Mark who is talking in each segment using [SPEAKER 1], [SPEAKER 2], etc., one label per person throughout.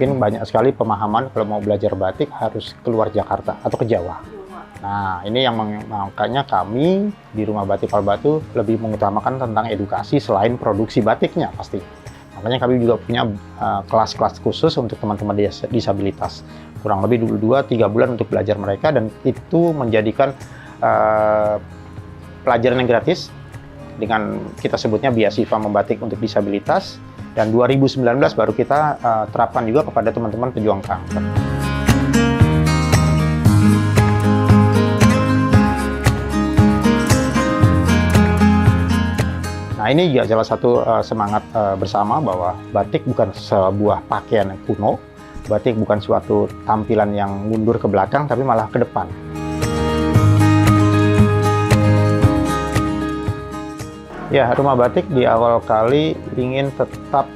[SPEAKER 1] mungkin banyak sekali pemahaman kalau mau belajar batik harus keluar Jakarta atau ke Jawa. Nah, ini yang makanya kami di Rumah Batik Palbatu lebih mengutamakan tentang edukasi selain produksi batiknya pasti. Makanya kami juga punya kelas-kelas khusus untuk teman-teman disabilitas. Kurang lebih 2-3 bulan untuk belajar mereka, dan itu menjadikan pelajaran yang gratis dengan kita sebutnya beasiswa membatik untuk disabilitas. Dan 2019 baru kita terapkan juga kepada teman-teman pejuang kanker. Nah, ini juga salah satu semangat bersama bahwa batik bukan sebuah pakaian yang kuno, batik bukan suatu tampilan yang mundur ke belakang, tapi malah ke depan. Ya, Rumah Batik di awal kali ingin tetap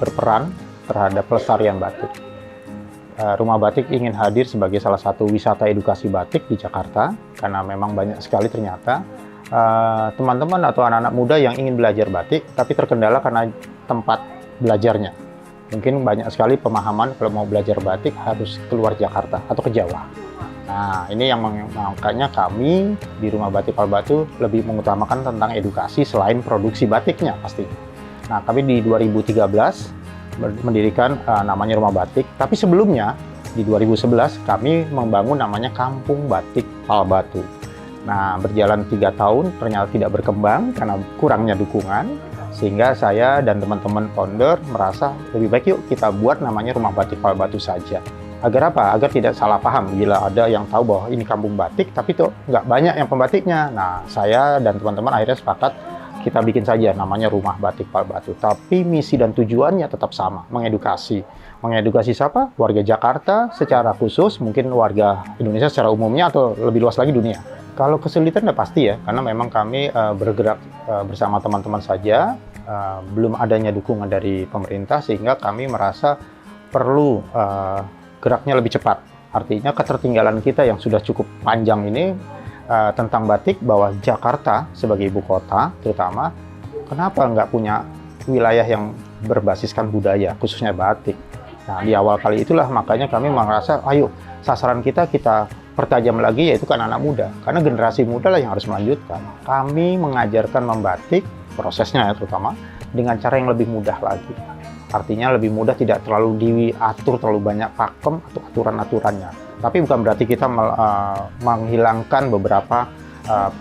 [SPEAKER 1] berperan terhadap pelestarian batik. Rumah Batik ingin hadir sebagai salah satu wisata edukasi batik di Jakarta, karena memang banyak sekali ternyata teman-teman atau anak-anak muda yang ingin belajar batik, tapi terkendala karena tempat belajarnya. Mungkin banyak sekali pemahaman kalau mau belajar batik harus keluar Jakarta atau ke Jawa. Nah, ini yang makanya kami di Rumah Batik Palbatu lebih mengutamakan tentang edukasi selain produksi batiknya pasti. Nah, kami di 2013 mendirikan namanya Rumah Batik, tapi sebelumnya di 2011 kami membangun namanya Kampung Batik Palbatu. Nah, berjalan 3 tahun ternyata tidak berkembang karena kurangnya dukungan, sehingga saya dan teman-teman founder merasa lebih baik yuk kita buat namanya Rumah Batik Palbatu saja. Agar apa? Agar tidak salah paham bila ada yang tahu bahwa ini kampung batik, tapi tuh nggak banyak yang pembatiknya. Nah, saya dan teman-teman akhirnya sepakat kita bikin saja namanya Rumah Batik Palbatu. Tapi misi dan tujuannya tetap sama, mengedukasi. Mengedukasi siapa? Warga Jakarta secara khusus, mungkin warga Indonesia secara umumnya, atau lebih luas lagi dunia. Kalau kesulitan udah pasti ya, karena memang kami bergerak bersama teman-teman saja, belum adanya dukungan dari pemerintah, sehingga kami merasa perlu geraknya lebih cepat. Artinya ketertinggalan kita yang sudah cukup panjang ini tentang batik, bahwa Jakarta sebagai ibu kota terutama, kenapa nggak punya wilayah yang berbasiskan budaya, khususnya batik. Nah, di awal kali itulah makanya kami merasa, ayo sasaran kita pertajam lagi, yaitu kan anak muda. Karena generasi muda lah yang harus melanjutkan. Kami mengajarkan membatik, prosesnya ya terutama, dengan cara yang lebih mudah lagi. Artinya lebih mudah, tidak terlalu diatur terlalu banyak pakem atau aturan-aturannya. Tapi bukan berarti kita menghilangkan beberapa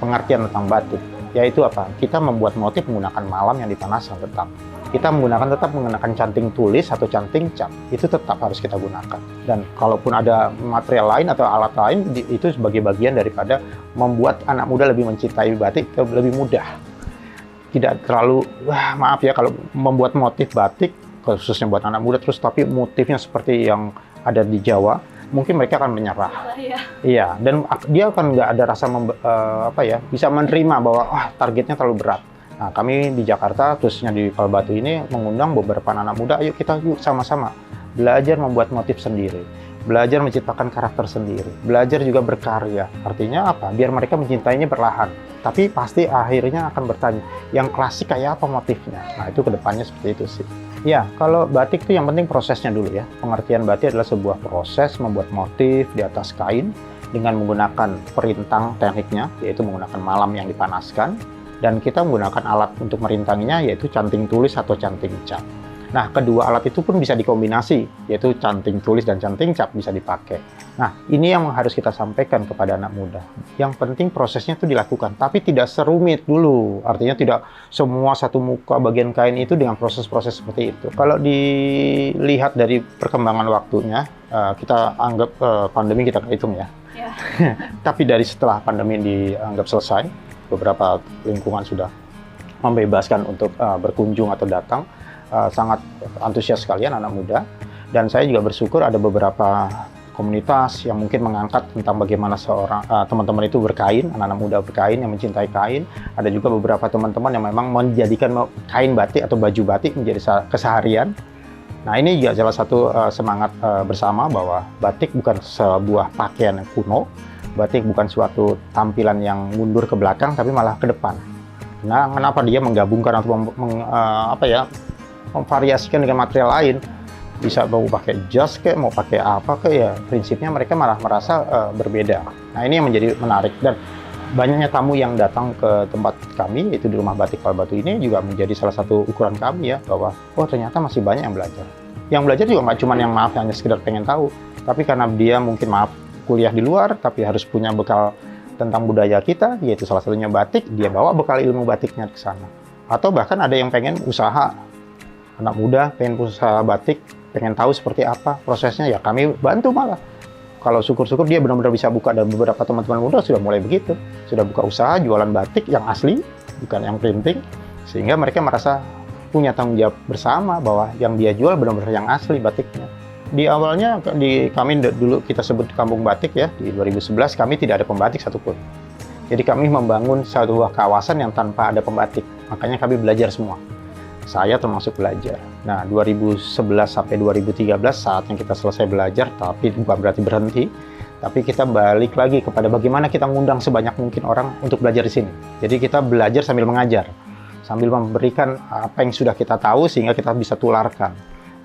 [SPEAKER 1] pengertian tentang batik. Yaitu apa? Kita membuat motif menggunakan malam yang dipanaskan tetap. Kita tetap menggunakan canting tulis atau canting cap. Itu tetap harus kita gunakan. Dan kalaupun ada material lain atau alat lain, itu sebagai bagian daripada membuat anak muda lebih mencintai batik, lebih mudah. Tidak terlalu, maaf ya, kalau membuat motif batik, khususnya buat anak muda, terus tapi motifnya seperti yang ada di Jawa, mungkin mereka akan menyerah. Iya, dan dia akan nggak ada rasa bisa menerima bahwa targetnya terlalu berat. Nah, kami di Jakarta, khususnya di Palbatu ini, mengundang beberapa anak muda, ayo kita sama-sama belajar membuat motif sendiri, belajar menciptakan karakter sendiri, belajar juga berkarya. Artinya apa? Biar mereka mencintainya perlahan. Tapi pasti akhirnya akan bertanya, yang klasik kayak apa motifnya? Nah, itu kedepannya seperti itu sih. Ya, kalau batik itu yang penting prosesnya dulu ya. Pengertian batik adalah sebuah proses membuat motif di atas kain dengan menggunakan perintang tekniknya, yaitu menggunakan malam yang dipanaskan. Dan kita menggunakan alat untuk merintanginya, yaitu canting tulis atau canting cap. Nah, kedua alat itu pun bisa dikombinasi, yaitu canting tulis dan canting cap bisa dipakai. Nah, ini yang harus kita sampaikan kepada anak muda. Yang penting prosesnya itu dilakukan, tapi tidak serumit dulu. Artinya tidak semua satu muka bagian kain itu dengan proses-proses seperti itu. Kalau dilihat dari perkembangan waktunya, kita anggap pandemi kita hitung ya. Tapi dari setelah pandemi dianggap selesai, beberapa lingkungan sudah membebaskan untuk berkunjung atau datang. Sangat antusias sekalian anak muda, dan saya juga bersyukur ada beberapa komunitas yang mungkin mengangkat tentang bagaimana seorang teman-teman itu berkain, anak-anak muda berkain yang mencintai kain. Ada juga beberapa teman-teman yang memang menjadikan kain batik atau baju batik menjadi keseharian. Nah, ini juga salah satu semangat bersama bahwa batik bukan sebuah pakaian yang kuno, batik bukan suatu tampilan yang mundur ke belakang, tapi malah ke depan. Nah, kenapa dia menggabungkan atau memvariasikan dengan material lain? bisa mau pakai jas kayak mau pakai apa kayak, ya prinsipnya mereka malah merasa berbeda. Nah ini yang menjadi menarik, dan banyaknya tamu yang datang ke tempat kami, itu di Rumah Batik Pal Batu ini juga menjadi salah satu ukuran kami ya, bahwa oh ternyata masih banyak yang belajar. Yang belajar juga nggak cuma yang maaf hanya sekedar pengen tahu, tapi karena dia mungkin maaf kuliah di luar, tapi harus punya bekal tentang budaya kita, yaitu salah satunya batik, dia bawa bekal ilmu batiknya ke sana. Atau bahkan ada yang pengen usaha, anak muda pengen usaha batik, pengen tahu seperti apa prosesnya, ya kami bantu malah. Kalau syukur-syukur dia benar-benar bisa buka, dan beberapa teman-teman muda sudah mulai begitu, sudah buka usaha jualan batik yang asli, bukan yang printing, sehingga mereka merasa punya tanggung jawab bersama bahwa yang dia jual benar-benar yang asli batiknya. Di awalnya kami dulu kita sebut kampung batik ya, di 2011 kami tidak ada pembatik satupun. Jadi kami membangun sebuah kawasan yang tanpa ada pembatik, makanya kami belajar semua. Saya termasuk belajar. Nah, 2011 sampai 2013 saatnya kita selesai belajar, tapi bukan berarti berhenti. Tapi kita balik lagi kepada bagaimana kita mengundang sebanyak mungkin orang untuk belajar di sini. Jadi kita belajar sambil mengajar, sambil memberikan apa yang sudah kita tahu sehingga kita bisa tularkan.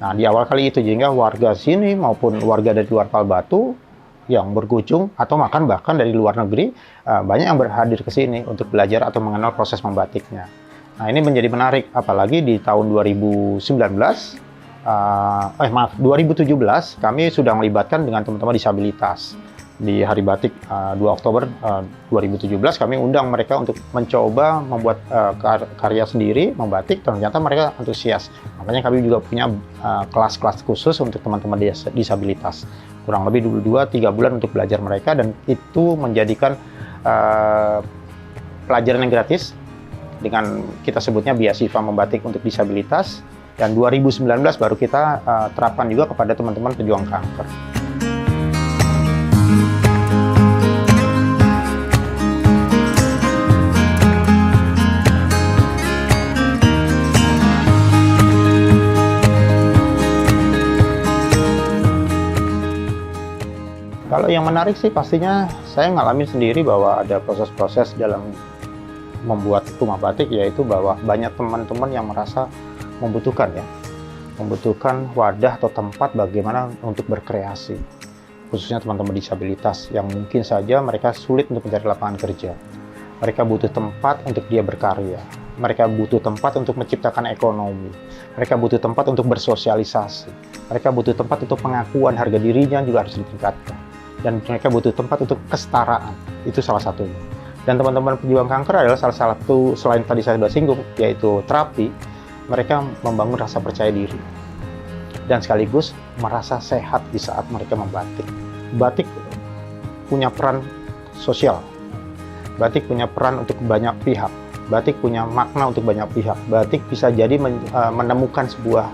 [SPEAKER 1] Nah, di awal kali itu sehingga warga sini maupun warga dari luar Pal Batu yang berkunjung atau bahkan dari luar negeri, banyak yang berhadir ke sini untuk belajar atau mengenal proses membatiknya. Nah, ini menjadi menarik, apalagi di tahun 2017 kami sudah melibatkan dengan teman-teman disabilitas. Di Hari Batik 2 Oktober 2017 kami undang mereka untuk mencoba membuat karya sendiri, membatik, ternyata mereka antusias. Makanya kami juga punya kelas-kelas khusus untuk teman-teman disabilitas. Kurang lebih 2-3 bulan untuk belajar mereka, dan itu menjadikan pelajaran yang gratis, dengan kita sebutnya beasiswa membatik untuk disabilitas, dan 2019 baru kita terapkan juga kepada teman-teman pejuang kanker. Kalau yang menarik sih pastinya saya ngalamin sendiri bahwa ada proses-proses dalam membuat rumah batik, yaitu bahwa banyak teman-teman yang merasa membutuhkan wadah atau tempat bagaimana untuk berkreasi, khususnya teman-teman disabilitas yang mungkin saja mereka sulit untuk mencari lapangan kerja. Mereka butuh tempat untuk dia berkarya, mereka butuh tempat untuk menciptakan ekonomi, mereka butuh tempat untuk bersosialisasi, mereka butuh tempat untuk pengakuan harga dirinya juga harus ditingkatkan, dan mereka butuh tempat untuk kesetaraan, itu salah satunya. Dan teman-teman pejuang kanker adalah salah satu, selain tadi saya sudah singgung, yaitu terapi, mereka membangun rasa percaya diri. Dan sekaligus merasa sehat di saat mereka membatik. Batik punya peran sosial. Batik punya peran untuk banyak pihak. Batik punya makna untuk banyak pihak. Batik bisa jadi menemukan sebuah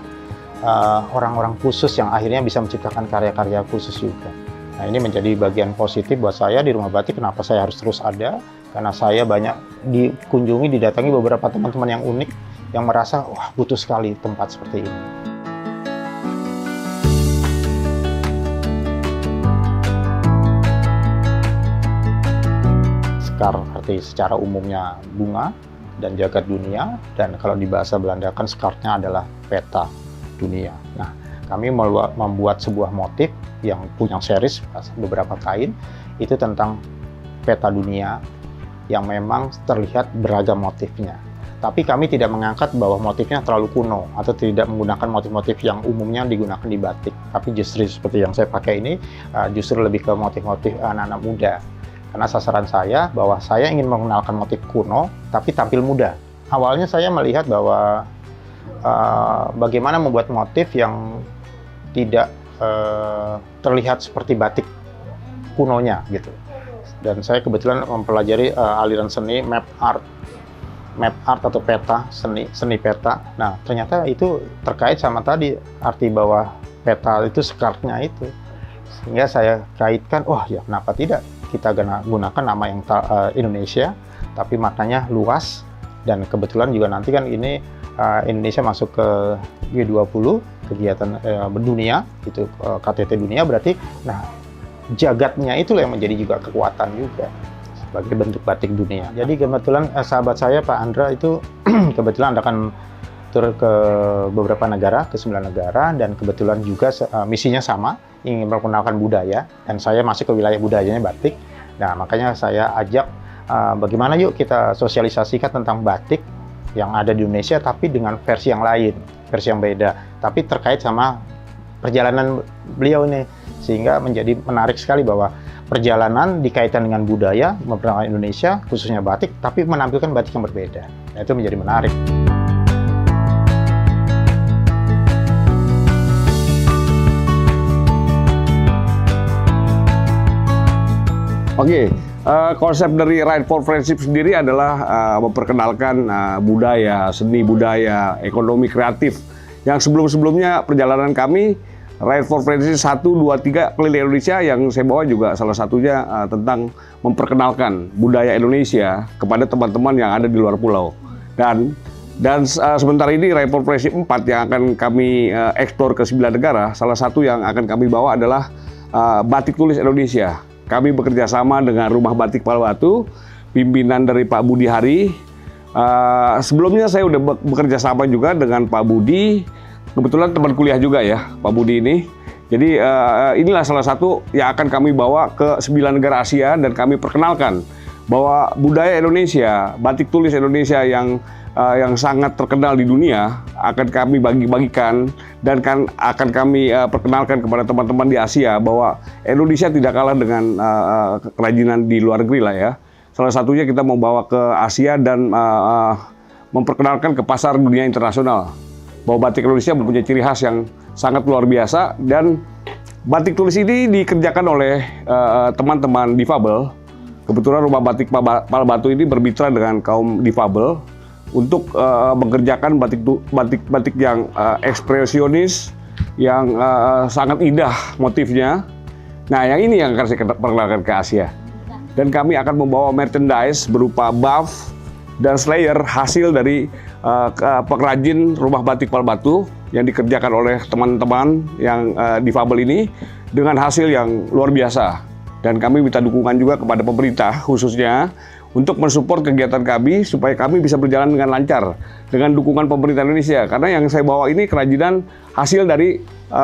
[SPEAKER 1] orang-orang khusus yang akhirnya bisa menciptakan karya-karya khusus juga. Nah, ini menjadi bagian positif buat saya di Rumah Batik. Kenapa saya harus terus ada? Karena saya banyak dikunjungi, didatangi beberapa teman-teman yang unik, yang merasa, wah butuh sekali tempat seperti ini. Sekar arti secara umumnya bunga dan jagat dunia, dan kalau di bahasa Belanda kan sekarnya adalah peta dunia. Nah, kami membuat sebuah motif yang punya series beberapa kain, itu tentang peta dunia yang memang terlihat beragam motifnya. Tapi kami tidak mengangkat bahwa motifnya terlalu kuno atau tidak menggunakan motif-motif yang umumnya digunakan di batik. Tapi justru seperti yang saya pakai ini, justru lebih ke motif-motif anak-anak muda. Karena sasaran saya bahwa saya ingin mengenalkan motif kuno, tapi tampil muda. Awalnya saya melihat bahwa bagaimana membuat motif yang tidak terlihat seperti batik kunonya gitu. Dan saya kebetulan mempelajari aliran seni map art atau peta, seni peta. Nah, ternyata itu terkait sama tadi arti bahwa peta itu sekartnya itu. Sehingga saya kaitkan, wah ya kenapa tidak kita gunakan nama yang Indonesia, tapi maknanya luas. Dan kebetulan juga nanti kan ini Indonesia masuk ke G20, kegiatan berdunia, itu KTT dunia, berarti nah jagatnya itu yang menjadi juga kekuatan juga sebagai bentuk batik dunia. Jadi kebetulan sahabat saya Pak Andra itu kebetulan akan tur ke beberapa negara, ke 9 negara, dan kebetulan juga misinya sama, ingin memperkenalkan budaya, dan saya masuk ke wilayah budayanya batik. Nah, makanya saya ajak bagaimana yuk kita sosialisasikan tentang batik yang ada di Indonesia, tapi dengan versi yang lain, versi yang beda, tapi terkait sama perjalanan beliau ini, sehingga menjadi menarik sekali bahwa perjalanan dikaitkan dengan budaya memperkenalkan Indonesia, khususnya batik, tapi menampilkan batik yang berbeda. Nah, itu menjadi menarik.
[SPEAKER 2] Oke, konsep dari Ride for Friendship sendiri adalah memperkenalkan budaya, seni budaya, ekonomi kreatif. Yang sebelum-sebelumnya perjalanan kami, Ride for Friendship 1, 2, 3 keliling Indonesia, yang saya bawa juga salah satunya tentang memperkenalkan budaya Indonesia kepada teman-teman yang ada di luar pulau. Dan sementara ini Ride for Friendship 4 yang akan kami eksplor ke 9 negara, salah satu yang akan kami bawa adalah batik tulis Indonesia. Kami bekerja sama dengan Rumah Batik Palbatu, pimpinan dari Pak Budi Hari. Sebelumnya saya udah bekerja sama juga dengan Pak Budi, kebetulan teman kuliah juga ya Pak Budi ini. Jadi inilah salah satu yang akan kami bawa ke 9 negara Asia, dan kami perkenalkan bahwa budaya Indonesia, batik tulis Indonesia yang sangat terkenal di dunia akan kami bagi-bagikan, dan akan kami perkenalkan kepada teman-teman di Asia bahwa Indonesia tidak kalah dengan kerajinan di luar negeri lah ya. Salah satunya kita mau bawa ke Asia dan memperkenalkan ke pasar dunia internasional bahwa batik Indonesia mempunyai ciri khas yang sangat luar biasa, dan batik tulis ini dikerjakan oleh teman-teman difabel. Kebetulan Rumah Batik Palbatu ini bermitra dengan kaum difabel untuk mengerjakan batik yang ekspresionis, yang sangat indah motifnya. Nah, yang ini yang akan saya perkenalkan ke Asia. Dan kami akan membawa merchandise berupa buff dan slayer hasil dari pengrajin Rumah Batik Palbatu yang dikerjakan oleh teman-teman yang difabel ini dengan hasil yang luar biasa. Dan kami minta dukungan juga kepada pemerintah khususnya untuk mensupport kegiatan kami supaya kami bisa berjalan dengan lancar dengan dukungan pemerintah Indonesia. Karena yang saya bawa ini kerajinan hasil dari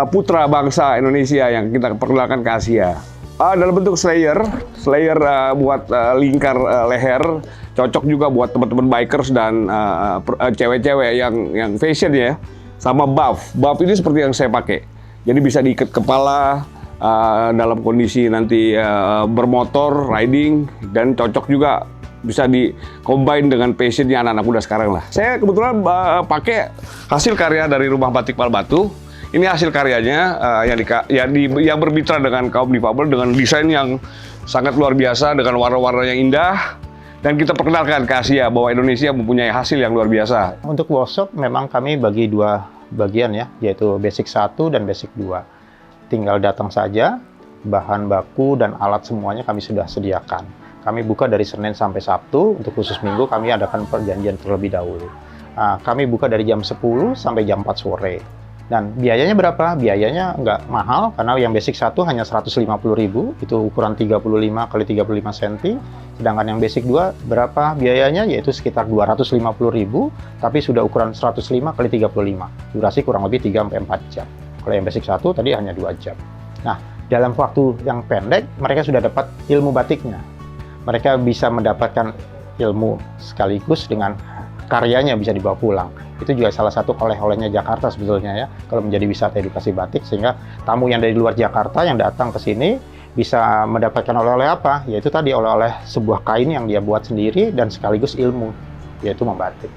[SPEAKER 2] putra bangsa Indonesia yang kita perkenalkan ke Asia. Dalam bentuk slayer buat lingkar leher, cocok juga buat teman-teman bikers dan cewek-cewek yang fashion ya. Sama buff ini seperti yang saya pakai. Jadi bisa diikat kepala dalam kondisi nanti bermotor, riding, dan cocok juga bisa di-combine dengan passionnya anak-anak muda sekarang lah. Saya kebetulan pakai hasil karya dari Rumah Batik Palbatu. Ini hasil karyanya yang bermitra dengan kaum difabel dengan desain yang sangat luar biasa, dengan warna-warna yang indah. Dan kita perkenalkan ke Asia bahwa Indonesia mempunyai hasil yang luar biasa.
[SPEAKER 1] Untuk workshop memang kami bagi 2 bagian ya, yaitu basic 1 dan basic 2. Tinggal datang saja, bahan baku dan alat semuanya kami sudah sediakan. Kami buka dari Senin sampai Sabtu, untuk khusus Minggu kami adakan perjanjian terlebih dahulu. Kami buka dari jam 10 sampai jam 4 sore. Dan biayanya berapa? Biayanya nggak mahal, karena yang basic 1 hanya 150.000, itu ukuran 35 x 35 cm. Sedangkan yang basic 2 berapa biayanya? Yaitu sekitar 250.000, tapi sudah ukuran 105 x 35. Durasi kurang lebih 3-4 jam. Kalau yang basic 1 tadi hanya 2 jam. Nah, dalam waktu yang pendek, mereka sudah dapat ilmu batiknya. Mereka bisa mendapatkan ilmu sekaligus dengan karyanya bisa dibawa pulang. Itu juga salah satu oleh-olehnya Jakarta sebetulnya ya, kalau menjadi wisata edukasi batik, sehingga tamu yang dari luar Jakarta yang datang ke sini bisa mendapatkan oleh-oleh apa? Yaitu tadi oleh-oleh sebuah kain yang dia buat sendiri dan sekaligus ilmu, yaitu membatik.